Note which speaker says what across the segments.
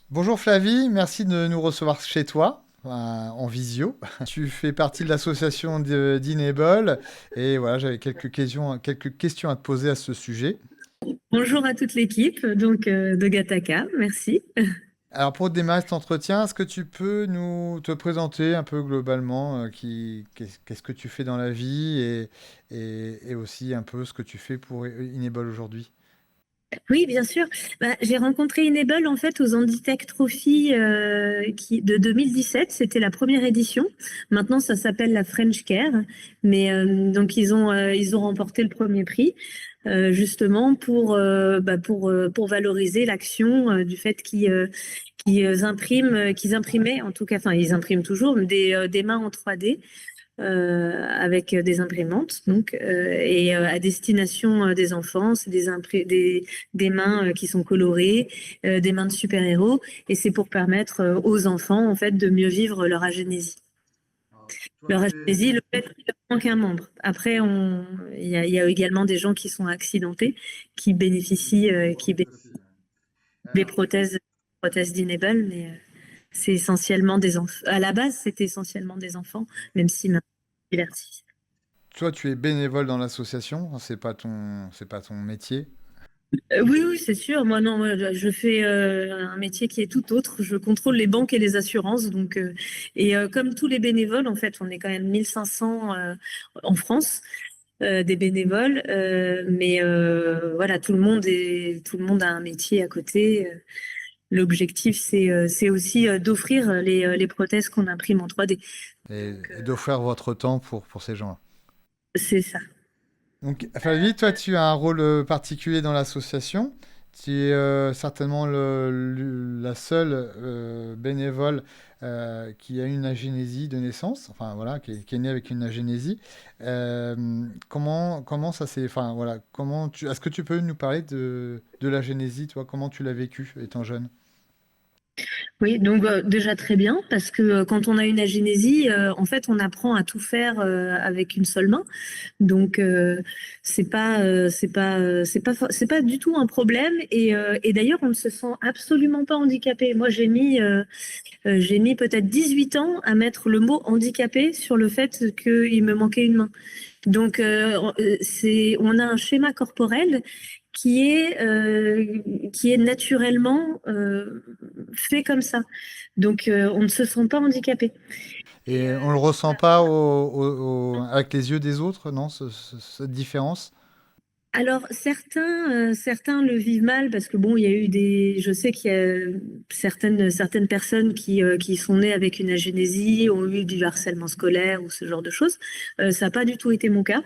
Speaker 1: Bonjour Flavie, merci de nous recevoir chez toi, en visio. Tu fais partie de l'association d'Enable et voilà, j'avais quelques questions à te poser à ce sujet.
Speaker 2: Bonjour à toute l'équipe de Gataka, merci.
Speaker 1: Alors pour démarrer cet entretien, est-ce que tu peux nous te présenter un peu globalement qu'est-ce que tu fais dans la vie et aussi un peu ce que tu fais pour Enable aujourd'hui?
Speaker 2: Oui, bien sûr. J'ai rencontré Enable en fait aux Handitech Trophy de 2017. C'était la première édition. Maintenant, ça s'appelle la French Care. Mais donc ils ont remporté le premier prix justement pour valoriser l'action du fait qu'ils imprimaient en tout cas, enfin ils impriment toujours des mains en 3D avec des imprimantes, à destination des enfants. C'est des mains qui sont colorées, des mains de super-héros, et c'est pour permettre aux enfants en fait de mieux vivre leur agénésie. Leur agénésie, le fait qu'il leur manque un membre. Après, il y a également des gens qui sont accidentés, qui bénéficient des prothèses d'Enable, mais c'est essentiellement des enfants. À la base, c'était essentiellement des enfants, même si maintenant, c'est diversifié.
Speaker 1: Toi, tu es bénévole dans l'association, c'est pas ton métier.
Speaker 2: Oui, oui, c'est sûr. Moi, non, moi, je fais un métier qui est tout autre. Je contrôle les banques et les assurances. Comme tous les bénévoles, en fait, on est quand même 1500 en France, des bénévoles. Mais voilà, tout le monde a un métier à côté. L'objectif, c'est aussi d'offrir les prothèses qu'on imprime en 3D.
Speaker 1: Et d'offrir votre temps pour ces gens-là.
Speaker 2: C'est ça.
Speaker 1: Donc, Flavie, toi, tu as un rôle particulier dans l'association. Tu es certainement la seule bénévole qui a une agénésie de naissance, enfin voilà, qui est née avec une agénésie. Comment ça s'est, enfin voilà, est-ce que tu peux nous parler de l'agénésie, toi, comment tu l'as vécu étant jeune?
Speaker 2: Oui, donc déjà très bien, parce que quand on a une agénésie, en fait, on apprend à tout faire avec une seule main. Donc c'est pas du tout un problème. Et d'ailleurs, on ne se sent absolument pas handicapé. Moi, j'ai mis peut-être 18 ans à mettre le mot handicapé sur le fait qu'il me manquait une main. Donc on a un schéma corporel qui est naturellement fait comme ça. Donc on ne se sent pas handicapé.
Speaker 1: Et on le ressent pas avec les yeux des autres, non, cette différence?
Speaker 2: Alors certains le vivent mal parce que bon, je sais qu'il y a certaines personnes qui sont nées avec une agénésie, ont eu du harcèlement scolaire ou ce genre de choses. Ça n'a pas du tout été mon cas.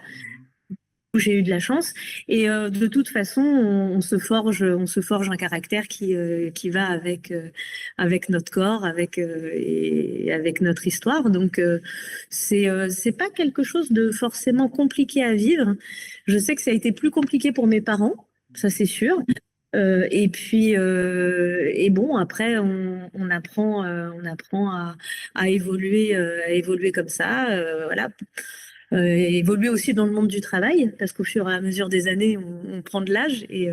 Speaker 2: J'ai eu de la chance, et de toute façon, on se forge un caractère qui va avec notre corps, et avec notre histoire. Donc c'est pas quelque chose de forcément compliqué à vivre. Je sais que ça a été plus compliqué pour mes parents, ça c'est sûr. Et bon, après on apprend à évoluer comme ça, voilà. Évoluer aussi dans le monde du travail, parce qu'au fur et à mesure des années, on prend de l'âge, et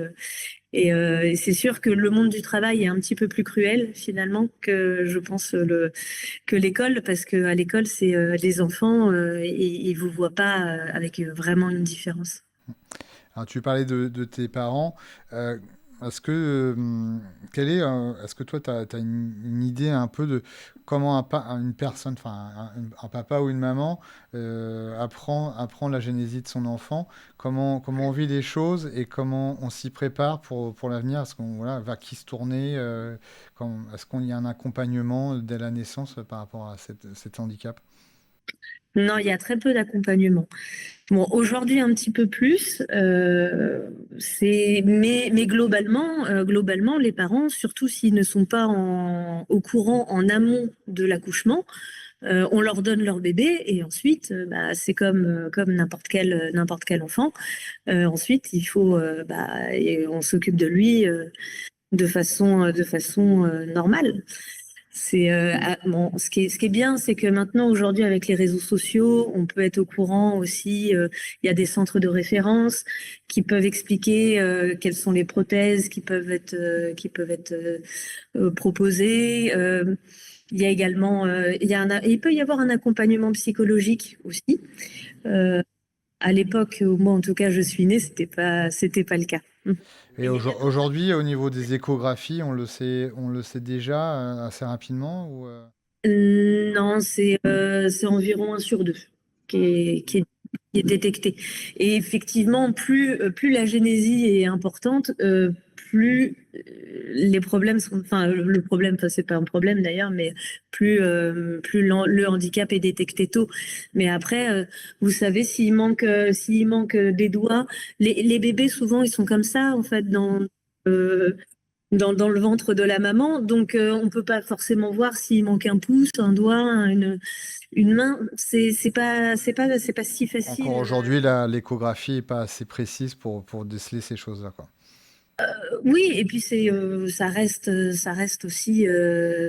Speaker 2: c'est sûr que le monde du travail est un petit peu plus cruel finalement que je pense que l'école, parce que à l'école, c'est les enfants, ils vous voient pas avec vraiment une différence.
Speaker 1: Alors, tu parlais de tes parents. euh, est-ce que, est-ce que toi, tu as, une idée un peu de comment une personne, enfin, un papa ou une maman apprend la génésie de son enfant, comment on vit les choses et comment on s'y prépare pour l'avenir? Est-ce qu'on, voilà, vers qui se tourner? Est-ce qu'il y a un accompagnement dès la naissance par rapport à cet handicap?
Speaker 2: Non, il y a très peu d'accompagnement. Bon, aujourd'hui un petit peu plus, mais globalement, les parents, surtout s'ils ne sont pas au courant en amont de l'accouchement, on leur donne leur bébé, et ensuite, c'est comme n'importe quel enfant. Ensuite, et on s'occupe de lui de façon normale. Bon, ce qui est bien, c'est que maintenant, aujourd'hui, avec les réseaux sociaux, on peut être au courant aussi. Il y a des centres de référence qui peuvent expliquer quelles sont les prothèses qui peuvent être proposées. Il y a également, il peut y avoir un accompagnement psychologique aussi. Euh, à l'époque où moi, en tout cas, je suis née, c'était pas le cas.
Speaker 1: Et aujourd'hui, au niveau des échographies, on le sait déjà assez rapidement ou
Speaker 2: Non, c'est environ 1 sur 2 qui est détecté. Et effectivement, plus la génésie est importante, plus les problèmes sont. Enfin, le problème, enfin, c'est pas un problème d'ailleurs, mais plus le handicap est détecté tôt. Mais après, vous savez, s'il manque des doigts, les bébés souvent ils sont comme ça en fait euh, dans le ventre de la maman. Donc, on peut pas forcément voir s'il manque un pouce, un doigt, une main. C'est pas si
Speaker 1: encore
Speaker 2: facile.
Speaker 1: aujourd'hui, l'échographie n'est pas assez précise pour déceler ces choses-là, quoi.
Speaker 2: Oui, et puis ça reste aussi,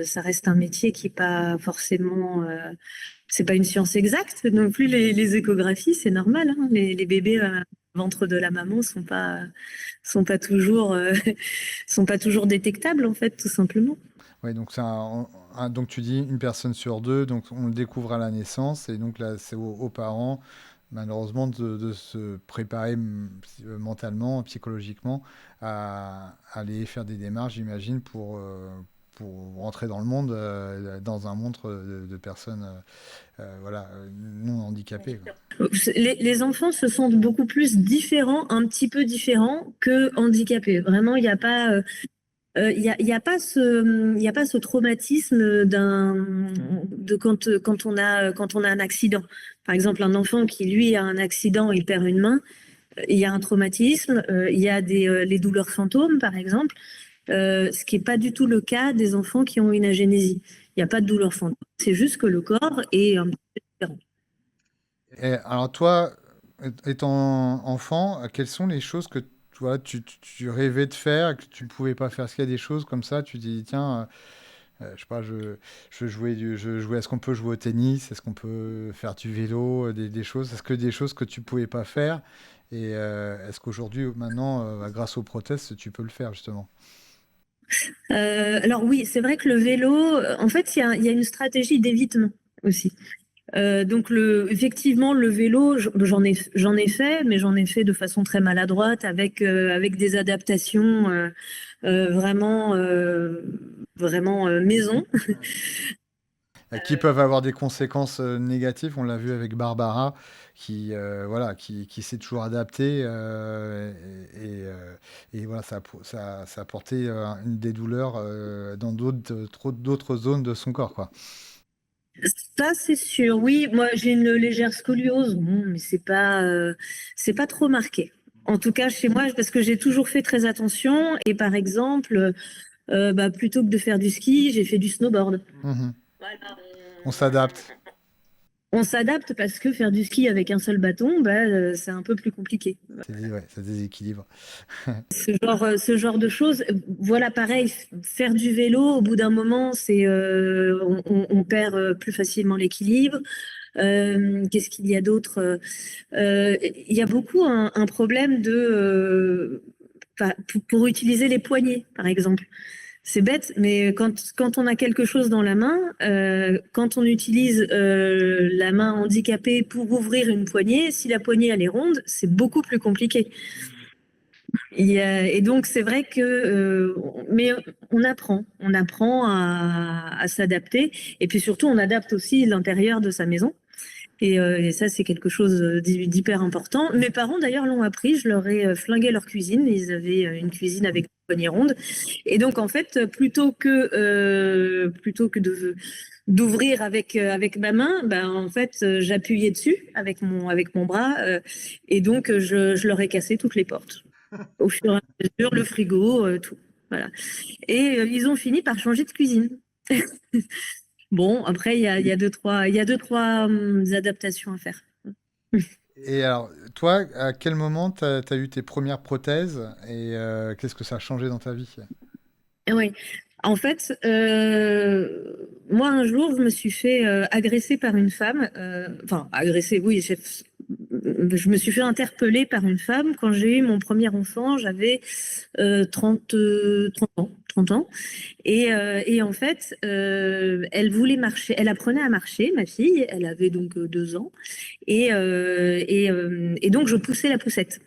Speaker 2: ça reste un métier qui est pas forcément, c'est pas une science exacte non plus. Les échographies, c'est normal, hein. Les bébés au ventre de la maman sont pas toujours, sont pas toujours détectables en fait, tout simplement.
Speaker 1: Oui, donc, donc tu dis une personne sur deux, donc on le découvre à la naissance, et donc là, c'est aux parents, malheureusement, de se préparer mentalement, psychologiquement, à aller faire des démarches, j'imagine, pour rentrer dans le monde, dans un monde de personnes voilà, non handicapées, quoi.
Speaker 2: Les enfants se sentent beaucoup plus différents, un petit peu différents que handicapés. Vraiment, il y a pas ce traumatisme quand on a un accident. Par exemple, un enfant qui, lui, a un accident, il perd une main, il y a un traumatisme, il y a les douleurs fantômes, par exemple, ce qui n'est pas du tout le cas des enfants qui ont une agénésie. Il n'y a pas de douleur fantôme, c'est juste que le corps est un petit peu différent.
Speaker 1: Et alors toi, étant enfant, quelles sont les choses que toi, tu rêvais de faire et que tu ne pouvais pas faire? Est-ce qu'il y a des choses comme ça, tu dis, tiens, je sais pas, je jouais, est-ce qu'on peut jouer au tennis? Est-ce qu'on peut faire du vélo? Des choses, est-ce que des choses que tu pouvais pas faire? Et est-ce qu'aujourd'hui, maintenant, grâce aux prothèses, tu peux le faire justement?
Speaker 2: Alors oui, c'est vrai que le vélo, en fait, il y a une stratégie d'évitement aussi. Donc effectivement, le vélo, j'en ai fait, mais j'en ai fait de façon très maladroite avec des adaptations vraiment maison.
Speaker 1: Qui peuvent avoir des conséquences négatives. On l'a vu avec Barbara, voilà, qui s'est toujours adaptée et voilà, ça a apporté des douleurs dans d'autres zones de son corps, quoi.
Speaker 2: Ça, c'est sûr. Oui, moi, j'ai une légère scoliose, bon, mais c'est pas trop marqué. En tout cas, chez moi, parce que j'ai toujours fait très attention. Et par exemple, plutôt que de faire du ski, j'ai fait du snowboard.
Speaker 1: Mhm.
Speaker 2: Voilà,
Speaker 1: On s'adapte.
Speaker 2: on s'adapte parce que faire du ski avec un seul bâton, c'est un peu plus compliqué.
Speaker 1: Ouais, ça déséquilibre.
Speaker 2: Ce genre de choses, voilà, pareil, faire du vélo, au bout d'un moment, on perd plus facilement l'équilibre. Qu'est-ce qu'il y a d'autre? Il y a beaucoup un problème pour utiliser les poignets, par exemple. C'est bête, mais quand on a quelque chose dans la main, quand on utilise la main handicapée pour ouvrir une poignée, si la poignée elle est ronde, c'est beaucoup plus compliqué. Et donc c'est vrai que, mais on apprend à s'adapter, et puis surtout on adapte aussi l'intérieur de sa maison. Et ça, c'est quelque chose d'hyper important. Mes parents, d'ailleurs, l'ont appris. Je leur ai flingué leur cuisine. Ils avaient une cuisine avec des poignées rondes. Et donc, en fait, plutôt que d'ouvrir avec ma main, en fait, j'appuyais dessus avec mon bras. Et donc, je leur ai cassé toutes les portes. Au fur et à mesure, le frigo, tout. Voilà. Et ils ont fini par changer de cuisine. Bon, après, il y a deux, trois adaptations à faire.
Speaker 1: Et alors, toi, à quel moment tu as eu tes premières prothèses et qu'est-ce que ça a changé dans ta vie?
Speaker 2: Oui. En fait, moi, un jour, je me suis fait agresser par une femme. Enfin, agresser, oui. Je me suis fait interpeller par une femme quand j'ai eu mon premier enfant. J'avais 30 ans. 30 ans. Et en fait, elle voulait marcher. Elle apprenait à marcher, ma fille. Elle avait donc 2 ans. Et donc, je poussais la poussette.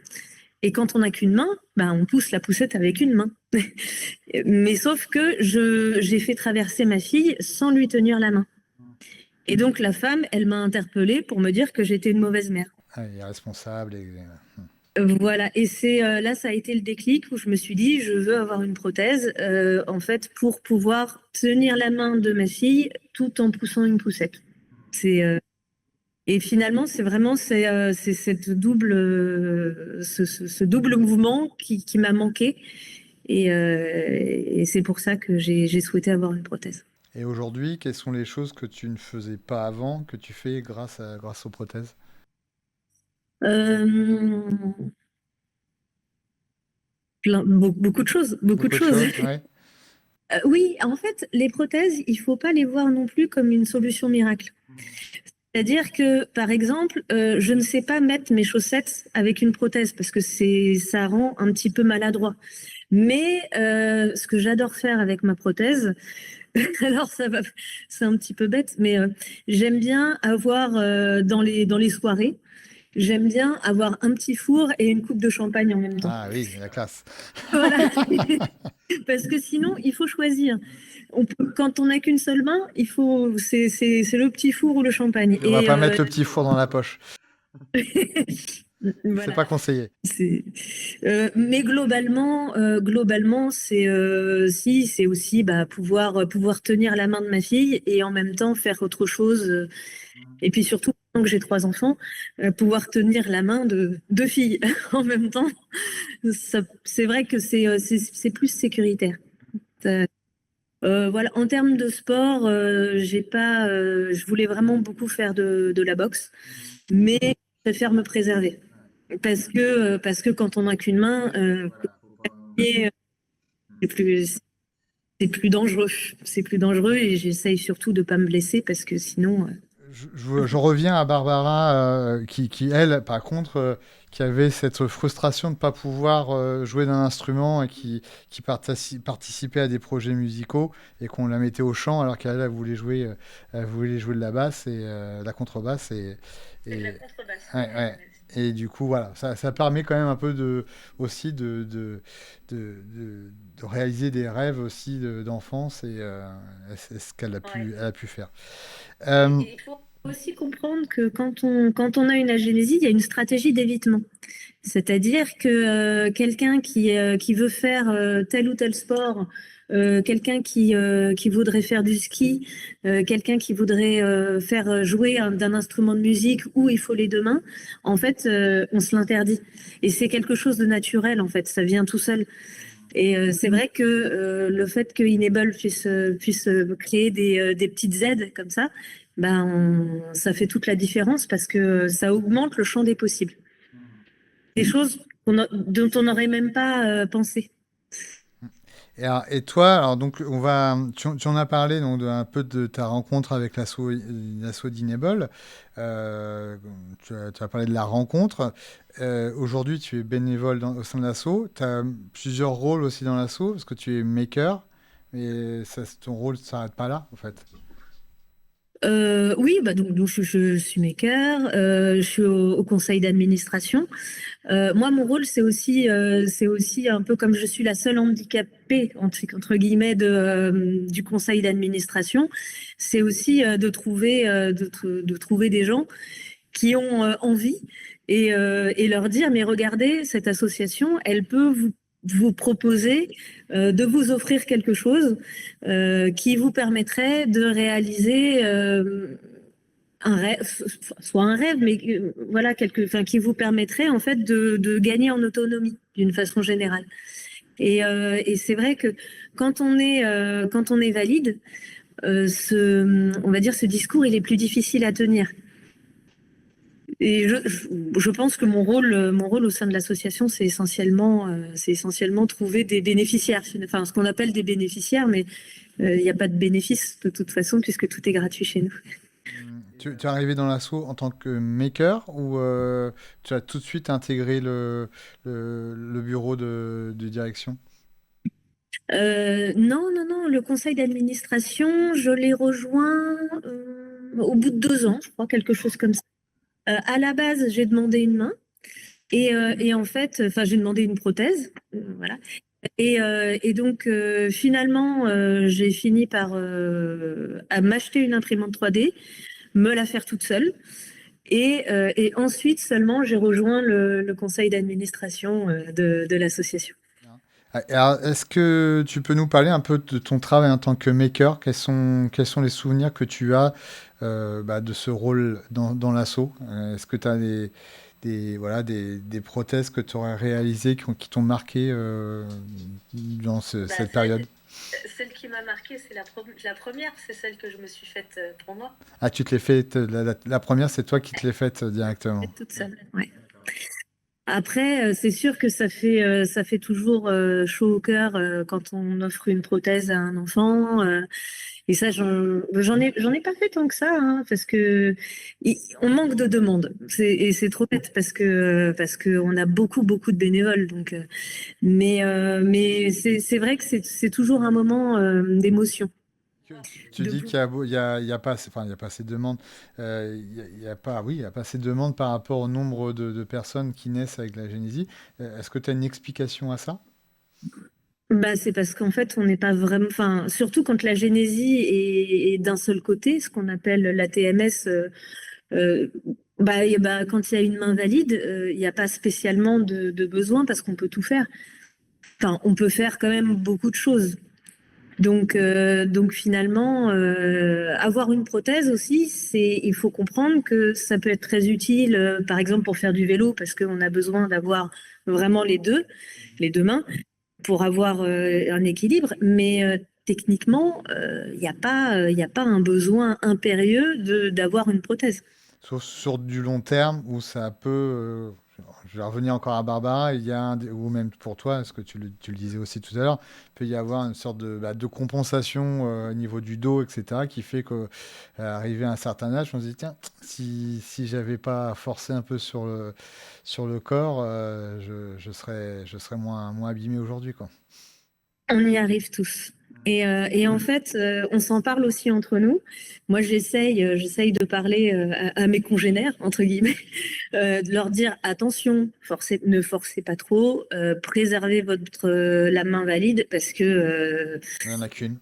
Speaker 2: Et quand on n'a qu'une main, bah, on pousse la poussette avec une main. Mais sauf que j'ai fait traverser ma fille sans lui tenir la main. Et donc la femme, elle m'a interpellée pour me dire que j'étais une mauvaise mère.
Speaker 1: Ah, il est responsable.
Speaker 2: Voilà, et c'est là, ça a été le déclic où je me suis dit, je veux avoir une prothèse, en fait, pour pouvoir tenir la main de ma fille tout en poussant une poussette. Et finalement, c'est vraiment c'est cette ce double mouvement qui m'a manqué. Et c'est pour ça que j'ai souhaité avoir une prothèse.
Speaker 1: Et aujourd'hui, quelles sont les choses que tu ne faisais pas avant, que tu fais grâce aux prothèses?
Speaker 2: Euh, beaucoup de choses, beaucoup de
Speaker 1: Beaucoup de
Speaker 2: choses.
Speaker 1: choses, ouais.
Speaker 2: Oui, en fait, les prothèses, il faut pas les voir non plus comme une solution miracle. C'est-à-dire que, par exemple, je ne sais pas mettre mes chaussettes avec une prothèse parce que ça rend un petit peu maladroit. Mais ce que j'adore faire avec ma prothèse, alors c'est un petit peu bête, mais j'aime bien avoir dans les soirées, j'aime bien avoir un petit four et une coupe de champagne en même temps.
Speaker 1: Ah oui, la classe.
Speaker 2: Voilà. Parce que sinon, il faut choisir. Quand on n'a qu'une seule main, c'est le petit four ou le champagne.
Speaker 1: On va pas mettre le petit four dans la poche. C'est
Speaker 2: Voilà.
Speaker 1: pas conseillé.
Speaker 2: Mais globalement, c'est aussi bah, pouvoir tenir la main de ma fille et en même temps faire autre chose. Et puis surtout, maintenant que j'ai 3 enfants, pouvoir tenir la main de 2 filles en même temps, c'est vrai que c'est plus sécuritaire. Voilà. En termes de sport, je voulais vraiment beaucoup faire de la boxe, mais je préfère me préserver parce que quand on n'a qu'une main, c'est plus c'est plus dangereux. C'est plus dangereux et j'essaye surtout de pas me blesser parce que sinon.
Speaker 1: Je reviens à Barbara, elle, par contre, qui avait cette frustration de ne pas pouvoir jouer d'un instrument et qui participait à des projets musicaux et qu'on la mettait au chant alors qu'elle elle voulait jouer de la basse et la contrebasse.
Speaker 2: C'est de la
Speaker 1: Et,
Speaker 2: contrebasse.
Speaker 1: ouais, ouais. Et du coup, voilà, ça permet quand même un peu aussi de réaliser des rêves aussi d'enfance et c'est ce
Speaker 2: Ouais.
Speaker 1: elle a pu faire.
Speaker 2: Et
Speaker 1: Euh,
Speaker 2: il faut aussi comprendre que quand on a une agénésie, il y a une stratégie d'évitement. C'est-à-dire que quelqu'un qui veut faire tel ou tel sport, quelqu'un qui voudrait faire du ski, quelqu'un qui voudrait faire jouer d'un instrument de musique où il faut les 2 mains, en fait, on se l'interdit. Et c'est quelque chose de naturel, en fait, ça vient tout seul. Et c'est vrai que le fait que Enable puisse créer des petites aides comme ça, ça fait toute la différence parce que ça augmente le champ des possibles. Des choses dont on n'aurait même pas pensé.
Speaker 1: et toi, alors donc tu en as parlé donc un peu de ta rencontre avec l'assaut d'Enable. Euh, tu as parlé de la rencontre. Aujourd'hui, tu es bénévole au sein de l'assaut. Tu as plusieurs rôles aussi dans l'assaut parce que tu es maker, mais ton rôle ne s'arrête pas là en fait.
Speaker 2: Oui, bah donc je suis maker, je suis au conseil d'administration. Moi, mon rôle, c'est aussi un peu comme je suis la seule handicapée entre guillemets du conseil d'administration, c'est aussi de trouver des gens qui ont envie et leur dire, mais regardez, cette association, elle peut vous proposer de vous offrir quelque chose qui vous permettrait de réaliser un rêve, soit un rêve, mais voilà, enfin, qui vous permettrait en fait de gagner en autonomie d'une façon générale. Et c'est vrai que quand on est valide, on va dire ce discours, il est plus difficile à tenir. je pense que mon rôle au sein de l'association, c'est essentiellement trouver des bénéficiaires, enfin ce qu'on appelle des bénéficiaires, mais il n'y a pas de bénéfice de toute façon puisque tout est gratuit chez nous.
Speaker 1: Tu es arrivé dans l'assaut en tant que maker ou tu as tout de suite intégré le bureau de direction?
Speaker 2: Non, non, non, le conseil d'administration, je l'ai rejoint au bout de 2 ans, je crois, quelque chose comme ça. À la base, j'ai demandé une main et en fait, enfin, j'ai demandé une prothèse, voilà. Et donc, finalement, j'ai fini par à m'acheter une imprimante 3D, me la faire toute seule. Et ensuite seulement, j'ai rejoint le conseil d'administration de l'association.
Speaker 1: Alors, est-ce que tu peux nous parler un peu de ton travail en tant que maker? Quels sont les souvenirs que tu as de ce rôle dans l'assaut? Est-ce que tu as voilà, des prothèses que tu aurais réalisées qui t'ont marqué dans
Speaker 2: Bah,
Speaker 1: cette période?
Speaker 2: celle qui m'a marquée, c'est la première, c'est celle que je me suis faite pour moi,
Speaker 1: Ah, tu te l'es fait, la première, c'est toi qui te l'es faite directement.
Speaker 2: toute seule. Ouais. Après, c'est sûr que ça fait toujours chaud au cœur quand on offre une prothèse à un enfant. Et ça, j'en ai pas fait tant que ça, hein, parce que on manque de demandes. Et c'est trop bête parce que on a beaucoup, beaucoup de bénévoles. Donc, mais c'est vrai que c'est toujours un moment d'émotion.
Speaker 1: Tu
Speaker 2: De
Speaker 1: dis
Speaker 2: vous.
Speaker 1: qu'il y a pas assez, enfin, il y a pas assez de demandes. Il y a pas, oui, il y a pas assez de demandes par rapport au nombre de personnes qui naissent avec la génésie. Est-ce que tu as une explication à ça?
Speaker 2: Bah, c'est parce qu'en fait, on n'est pas vraiment, enfin, surtout quand la génésie est d'un seul côté, ce qu'on appelle la TMS. Euh, quand il y a une main valide, il n'y a pas spécialement de besoin parce qu'on peut tout faire. Enfin, on peut faire quand même beaucoup de choses. Donc finalement, avoir une prothèse aussi, il faut comprendre que ça peut être très utile, par exemple pour faire du vélo, parce qu'on a besoin d'avoir vraiment les deux mains, pour avoir un équilibre. Mais techniquement, il y a pas un besoin impérieux d'avoir une prothèse.
Speaker 1: Sauf sur du long terme où ça peut. Je vais revenir encore à Barbara, ou même pour toi, parce que tu le disais aussi tout à l'heure, il peut y avoir une sorte de compensation au niveau du dos, etc., qui fait qu'arrivé à un certain âge, on se dit, tiens, si j'avais pas forcé un peu sur le corps, je serais moins abîmé aujourd'hui, quoi.
Speaker 2: On y arrive tous. Et en fait, on s'en parle aussi entre nous. Moi, j'essaye de parler à mes congénères, entre guillemets, de leur dire attention, ne forcez pas trop, préservez la main valide parce que
Speaker 1: Il n'y en a qu'une.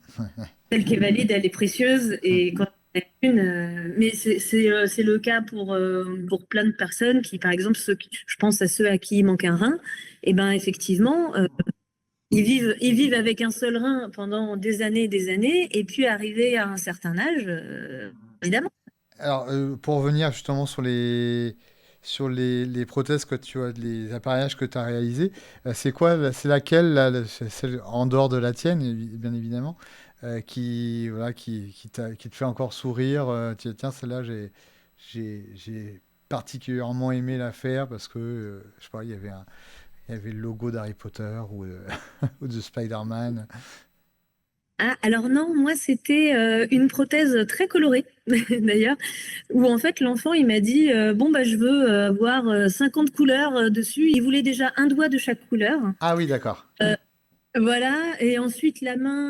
Speaker 2: celle qui est valide, elle est précieuse et quand on en a une, mais c'est le cas pour plein de personnes qui, par exemple, je pense à ceux à qui il manque un rein, et ben effectivement, ils vivent avec un seul rein pendant des années, et puis arrivé à un certain âge, évidemment.
Speaker 1: Alors, pour revenir justement sur les prothèses que tu as, les appareillages que tu as réalisés, c'est quoi, c'est laquelle, là, c'est celle en dehors de la tienne, bien évidemment, voilà, qui te fait encore sourire, tu dis, tiens, celle-là, j'ai particulièrement aimé la faire parce que, je sais pas, il y avait le logo d'Harry Potter ou ou de Spider-Man.
Speaker 2: Ah, alors non, moi c'était une prothèse très colorée d'ailleurs, où en fait l'enfant il m'a dit bon bah je veux avoir 50 couleurs dessus. Il voulait déjà un doigt de chaque couleur.
Speaker 1: Ah oui, d'accord.
Speaker 2: Voilà, et ensuite la main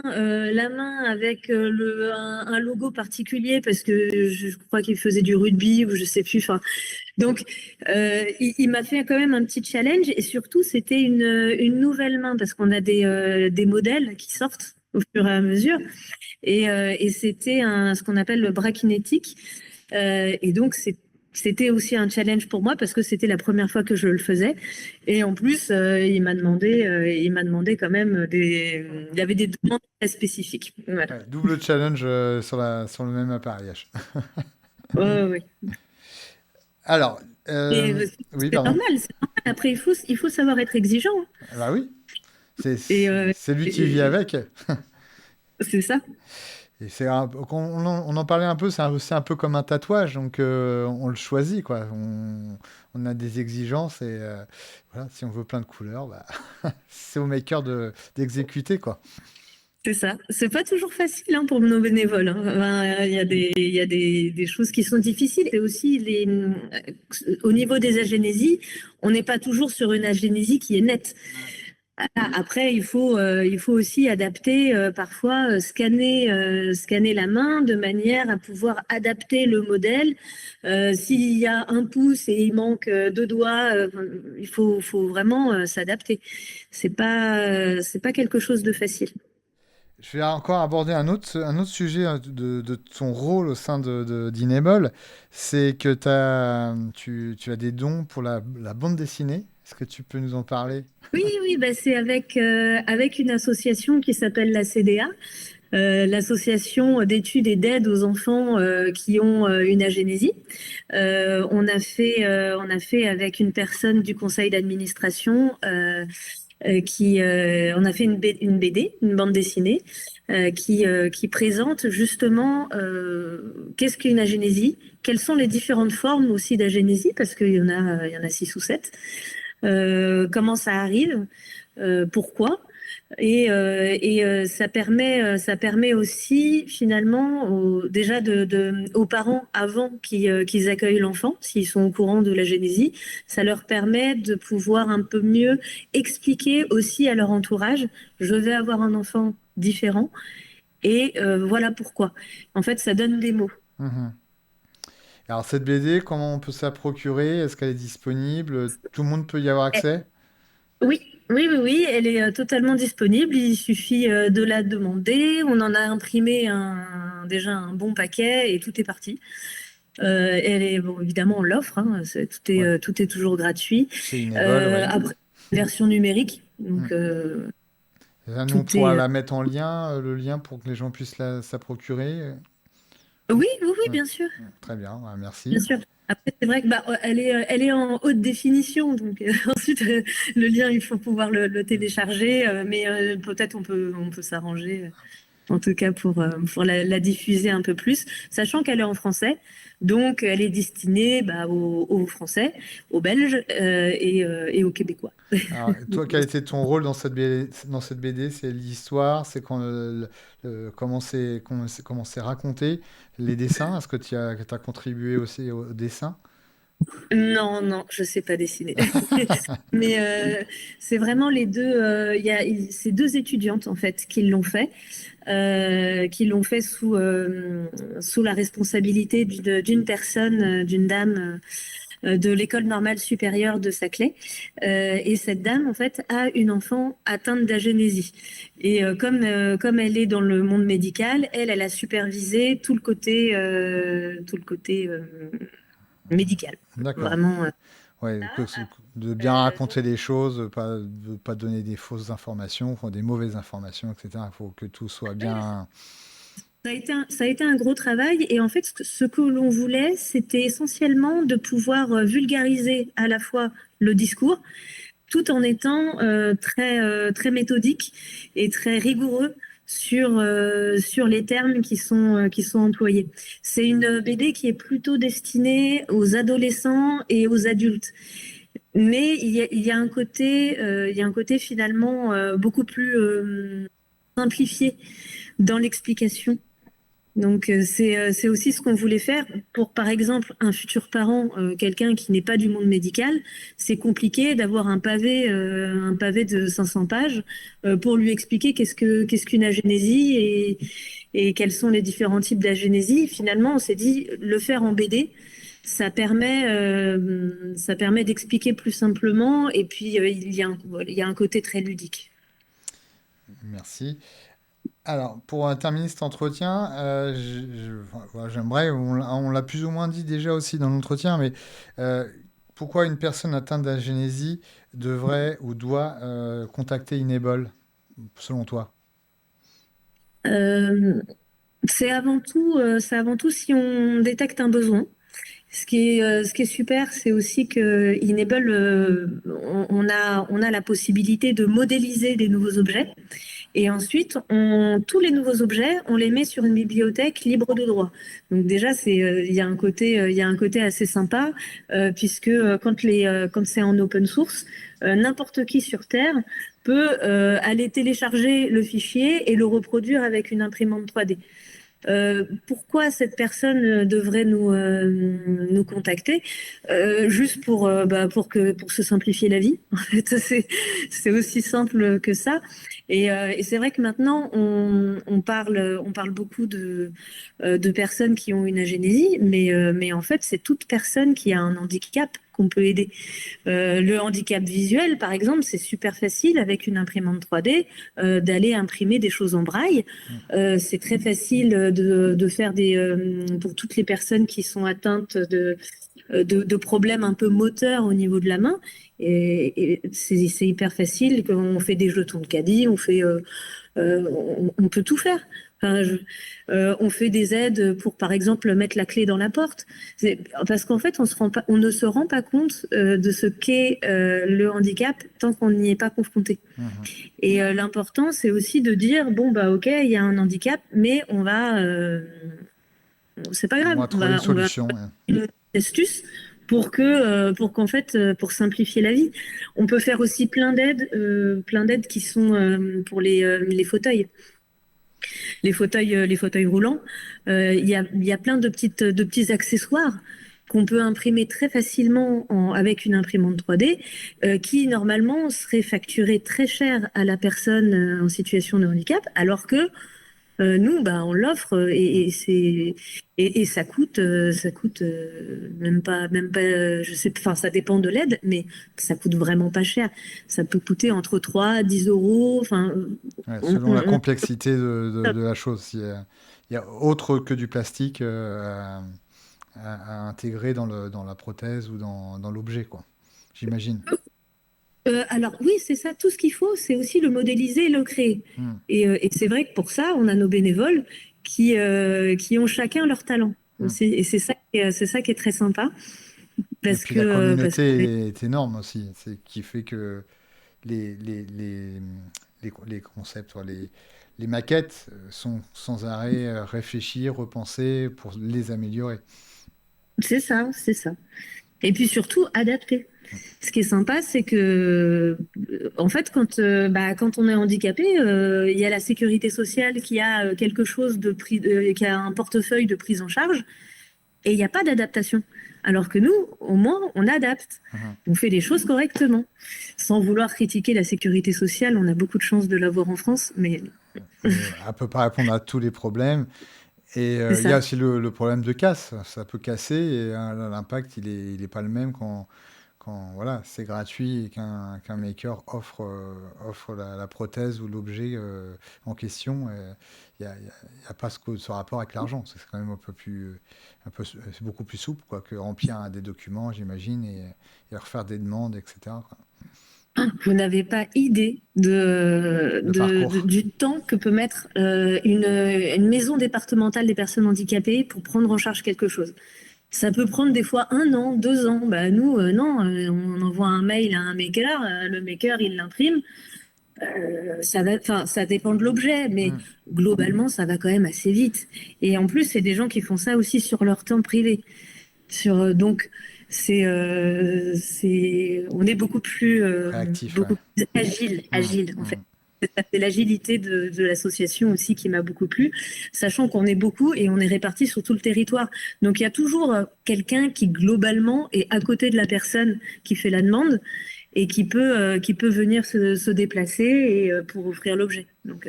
Speaker 2: avec un logo particulier parce que je crois qu'il faisait du rugby ou je sais plus. Enfin, donc il m'a fait quand même un petit challenge et surtout c'était une nouvelle main parce qu'on a des modèles qui sortent au fur et à mesure et c'était ce qu'on appelle le bras kinétique. Et donc c'était aussi un challenge pour moi parce que c'était la première fois que je le faisais. Et en plus, il m'a demandé quand même il y avait des demandes très spécifiques. Voilà.
Speaker 1: Ouais, double challenge sur le même appareillage.
Speaker 2: Ouais, ouais.
Speaker 1: Alors,
Speaker 2: Et
Speaker 1: oui,
Speaker 2: c'est
Speaker 1: pardon.
Speaker 2: normal, c'est normal. Après, il faut savoir être exigeant, hein.
Speaker 1: Bah oui, c'est
Speaker 2: Et,
Speaker 1: c'est lui qui vit
Speaker 2: et
Speaker 1: avec.
Speaker 2: c'est ça.
Speaker 1: Et on en parlait un peu, c'est un peu comme un tatouage, donc on le choisit, quoi. On a des exigences et voilà, si on veut plein de couleurs, bah, c'est au maker d'exécuter, quoi.
Speaker 2: C'est ça. C'est pas toujours facile hein, pour nos bénévoles. Hein. Enfin, il y a des choses qui sont difficiles. Et aussi, au niveau des agénésies, on n'est pas toujours sur une agénésie qui est nette. Après, il faut aussi adapter, parfois scanner la main de manière à pouvoir adapter le modèle. S'il y a un pouce et il manque deux doigts, faut vraiment s'adapter. C'est pas quelque chose de facile.
Speaker 1: Je vais encore aborder un autre sujet de ton rôle au sein d'Enable, c'est que tu as des dons pour la bande dessinée. Est-ce que tu peux nous en parler?
Speaker 2: Oui, bah c'est avec une association qui s'appelle la CDA, l'association d'études et d'aide aux enfants qui ont une agénésie. On a fait avec une personne du conseil d'administration on a fait une BD, une bande dessinée, qui présente justement qu'est-ce qu'une agénésie, quelles sont les différentes formes aussi d'agénésie, parce il y en a six ou sept, comment ça arrive, pourquoi. Ça permet aussi finalement déjà aux parents avant qu'ils accueillent l'enfant, s'ils sont au courant de la génésie, ça leur permet de pouvoir un peu mieux expliquer aussi à leur entourage, je vais avoir un enfant différent et voilà pourquoi. En fait, ça donne des mots.
Speaker 1: Mhm. Alors cette BD, comment on peut se la procurer? Est-ce qu'elle est disponible? Tout le monde peut y avoir accès?
Speaker 2: Oui, oui, elle est totalement disponible. Il suffit de la demander. On en a imprimé déjà un bon paquet et tout est parti. Elle est, bon, évidemment, on l'offre. Hein,
Speaker 1: Ouais.
Speaker 2: tout est toujours gratuit.
Speaker 1: Chez Unable, oui.
Speaker 2: Après, version numérique.
Speaker 1: Mm.
Speaker 2: Donc,
Speaker 1: Là, nous, on
Speaker 2: tout
Speaker 1: pourra
Speaker 2: est.
Speaker 1: la mettre en lien, le lien pour que les gens puissent la procurer.
Speaker 2: Oui,
Speaker 1: Ouais.
Speaker 2: bien sûr.
Speaker 1: Très bien, ouais,
Speaker 2: Bien
Speaker 1: merci.
Speaker 2: sûr. Après, c'est vrai que bah, elle est en haute définition, donc ensuite le lien, il faut pouvoir le télécharger, mais peut-être on peut s'arranger. En tout cas pour la diffuser un peu plus, sachant qu'elle est en français, donc elle est destinée bah, aux Français, aux Belges et aux Québécois.
Speaker 1: Alors, toi, quel était ton rôle dans cette BD? Dans cette BD, c'est l'histoire, c'est comment c'est raconté, les dessins. Est-ce que t'as contribué aussi au dessin?
Speaker 2: Non, je sais pas dessiner. Mais c'est vraiment les deux. C'est deux étudiantes en fait qui l'ont fait sous la responsabilité d'une personne, d'une dame de l'école normale supérieure de Saclay. Et cette dame, en fait, a une enfant atteinte d'agénésie. Et comme elle est dans le monde médical, elle a supervisé tout le côté médical.
Speaker 1: D'accord.
Speaker 2: Vraiment.
Speaker 1: Ouais, de bien raconter les choses, de pas donner des fausses informations, enfin, des mauvaises informations, etc. Il faut que tout soit bien.
Speaker 2: Ça a été un gros travail et en fait, ce que l'on voulait, c'était essentiellement de pouvoir vulgariser à la fois le discours, tout en étant très méthodique et très rigoureux sur les termes qui sont employés. C'est une BD qui est plutôt destinée aux adolescents et aux adultes. Mais il y a un côté finalement beaucoup plus simplifié dans l'explication. Donc c'est aussi ce qu'on voulait faire pour par exemple un futur parent, quelqu'un qui n'est pas du monde médical, c'est compliqué d'avoir un pavé de 500 pages pour lui expliquer qu'est-ce qu'une agénésie et quels sont les différents types d'agénésie. Finalement, on s'est dit le faire en BD, ça permet d'expliquer plus simplement et puis il y a un côté très ludique.
Speaker 1: Merci. Alors, pour terminer cet entretien, enfin, voilà, j'aimerais, on l'a plus ou moins dit déjà aussi dans l'entretien, mais euh, pourquoi une personne atteinte d'agénésie devrait ou doit contacter Enable, selon toi?
Speaker 2: Euh, c'est avant tout si on détecte un besoin. Ce qui est super, c'est aussi que Enable, on a la possibilité de modéliser des nouveaux objets. Et ensuite, tous les nouveaux objets, on les met sur une bibliothèque libre de droit. Donc déjà, il y a il y a un côté assez sympa, puisque quand c'est en open source, n'importe qui sur Terre peut aller télécharger le fichier et le reproduire avec une imprimante 3D. Pourquoi cette personne devrait nous contacter? Juste pour se simplifier la vie. En fait, c'est aussi simple que ça. Et c'est vrai que maintenant, on parle beaucoup de personnes qui ont une agénésie, mais en fait, c'est toute personne qui a un handicap qu'on peut aider. Le handicap visuel, par exemple, c'est super facile avec une imprimante 3D d'aller imprimer des choses en braille. C'est très facile de faire pour toutes les personnes qui sont atteintes de problèmes un peu moteurs au niveau de la main. Et c'est hyper facile. On fait des jetons de caddie, on peut tout faire. Enfin, on fait des aides pour, par exemple, mettre la clé dans la porte. Parce qu'en fait, on ne se rend pas compte de ce qu'est le handicap tant qu'on n'y est pas confronté. Mmh. Et l'important, c'est aussi de dire, bon, bah ok, il y a un handicap, mais c'est pas grave.
Speaker 1: On va trouver une solution.
Speaker 2: Une astuce pour qu'en fait, pour simplifier la vie. On peut faire aussi plein d'aides qui sont pour les fauteuils. Les fauteuils roulants. Il y a plein de petits accessoires qu'on peut imprimer très facilement avec une imprimante 3D, qui normalement serait facturée très cher à la personne en situation de handicap, alors que nous, on l'offre et ça coûte même pas, je sais, enfin, ça dépend de l'aide, mais ça coûte vraiment pas cher. Ça peut coûter entre 3 et 10 euros. Enfin,
Speaker 1: selon la complexité de la chose. Il y a autre que du plastique à intégrer dans la prothèse ou dans l'objet, quoi. J'imagine.
Speaker 2: Alors oui, c'est ça. Tout ce qu'il faut, c'est aussi le modéliser et le créer. Et c'est vrai que pour ça, on a nos bénévoles qui ont chacun leur talent. Et c'est ça qui est très sympa.
Speaker 1: Et puis la communauté est énorme aussi. C'est qui fait que les concepts, les maquettes sont sans arrêt réfléchies, repensées pour les améliorer.
Speaker 2: C'est ça, c'est ça. Et puis surtout, adapter. Ce qui est sympa, c'est que, en fait, quand on est handicapé, il y a la sécurité sociale qui a quelque chose qui a un portefeuille de prise en charge, et il n'y a pas d'adaptation. Alors que nous, au moins, on adapte. On fait les choses correctement. Sans vouloir critiquer la sécurité sociale, on a beaucoup de chance de l'avoir en France, mais...
Speaker 1: Elle ne peut pas répondre à tous les problèmes. Et il y a aussi le problème de casse. Ça peut casser et l'impact, il est pas le même quand voilà, c'est gratuit et qu'un maker offre la prothèse ou l'objet en question. Il n'y a pas ce rapport avec l'argent. C'est quand même c'est beaucoup plus souple quoi, que remplir des documents, j'imagine, et refaire des demandes, etc. quoi.
Speaker 2: Vous n'avez pas idée du temps que peut mettre une maison départementale des personnes handicapées pour prendre en charge quelque chose. Ça peut prendre des fois 1 an, 2 ans. Nous, non, on envoie un mail à un maker, le maker, il l'imprime. Ça dépend de l'objet, mais globalement, ça va quand même assez vite. Et en plus, c'est des gens qui font ça aussi sur leur temps privé. Donc, on est beaucoup plus
Speaker 1: réactif,
Speaker 2: plus agile en fait. C'est l'agilité de l'association aussi qui m'a beaucoup plu, sachant qu'on est beaucoup et on est répartis sur tout le territoire. Donc il y a toujours quelqu'un qui globalement est à côté de la personne qui fait la demande et qui peut venir se déplacer pour offrir l'objet.
Speaker 1: Donc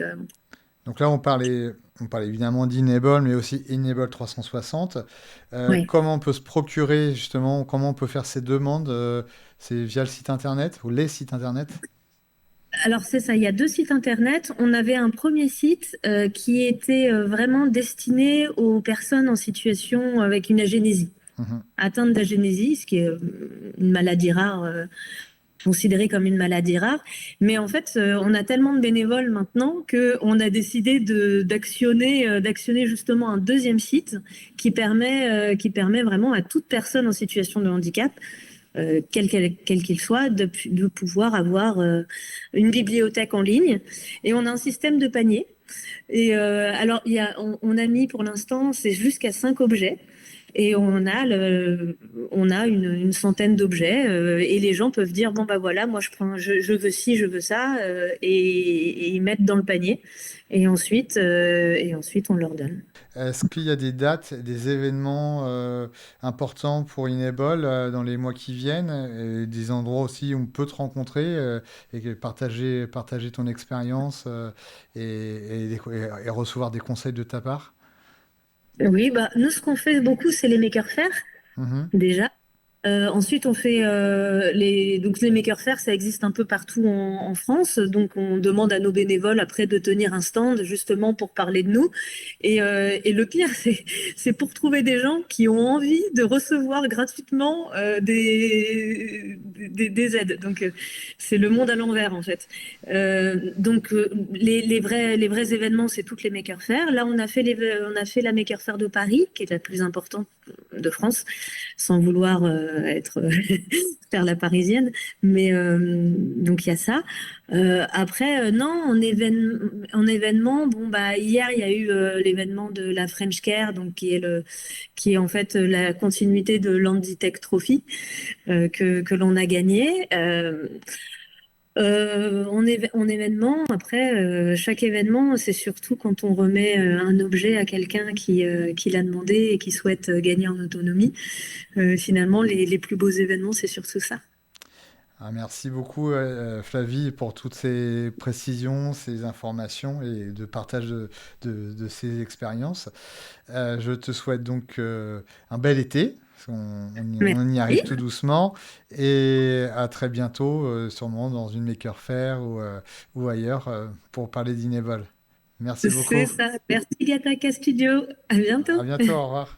Speaker 1: là, on parlait évidemment d'Enable, mais aussi Enable 360.
Speaker 2: Oui.
Speaker 1: Comment on peut se procurer, justement, comment on peut faire ces demandes c'est via le site internet ou les sites internet?
Speaker 2: Alors c'est ça, il y a 2 sites internet. On avait un premier site qui était vraiment destiné aux personnes en situation avec une agénésie, atteinte d'agénésie, ce qui est une maladie rare considéré comme une maladie rare. Mais en fait, on a tellement de bénévoles maintenant qu'on a décidé d'actionner justement un deuxième site qui permet vraiment à toute personne en situation de handicap, quel qu'il soit, de pouvoir avoir une bibliothèque en ligne. Et on a un système de panier. Et alors, on a mis pour l'instant, c'est jusqu'à 5 objets. Et on a une centaine d'objets et les gens peuvent dire bon bah voilà, moi je veux ci, je veux ça et ils mettent dans le panier et ensuite on leur donne.
Speaker 1: Est-ce qu'il y a des dates, des événements importants pour Inable dans les mois qui viennent, et des endroits aussi où on peut te rencontrer partager ton expérience et recevoir des conseils de ta part?
Speaker 2: Oui, bah nous ce qu'on fait beaucoup c'est les makers faire
Speaker 1: Mhm.
Speaker 2: déjà. Ensuite, on fait donc les makers faire, ça existe un peu partout en France. Donc, on demande à nos bénévoles après de tenir un stand justement pour parler de nous. Et le pire, c'est pour trouver des gens qui ont envie de recevoir gratuitement des aides. Donc, c'est le monde à l'envers en fait. Donc, les vrais événements, c'est toutes les makers faire. Là, on a fait la maker faire de Paris, qui est la plus importante de France sans vouloir faire la parisienne. Mais donc il y a ça. Après, non, en événement, bon bah hier il y a eu l'événement de la French Care, donc qui est en fait la continuité de l'Handitech Trophy que l'on a gagné. En événement, après, chaque événement, c'est surtout quand on remet un objet à quelqu'un qui l'a demandé et qui souhaite gagner en autonomie. Finalement, les plus beaux événements, c'est surtout ça.
Speaker 1: Ah, merci beaucoup Flavie pour toutes ces précisions, ces informations et de partage de ces expériences. Je te souhaite donc un bel été. On y arrive
Speaker 2: Merci.
Speaker 1: tout doucement et à très bientôt, sûrement dans une Maker Faire ou ailleurs pour parler d'Inable. Merci
Speaker 2: C'est
Speaker 1: beaucoup.
Speaker 2: ça. Merci Gataka Studio. À bientôt.
Speaker 1: À bientôt, au revoir.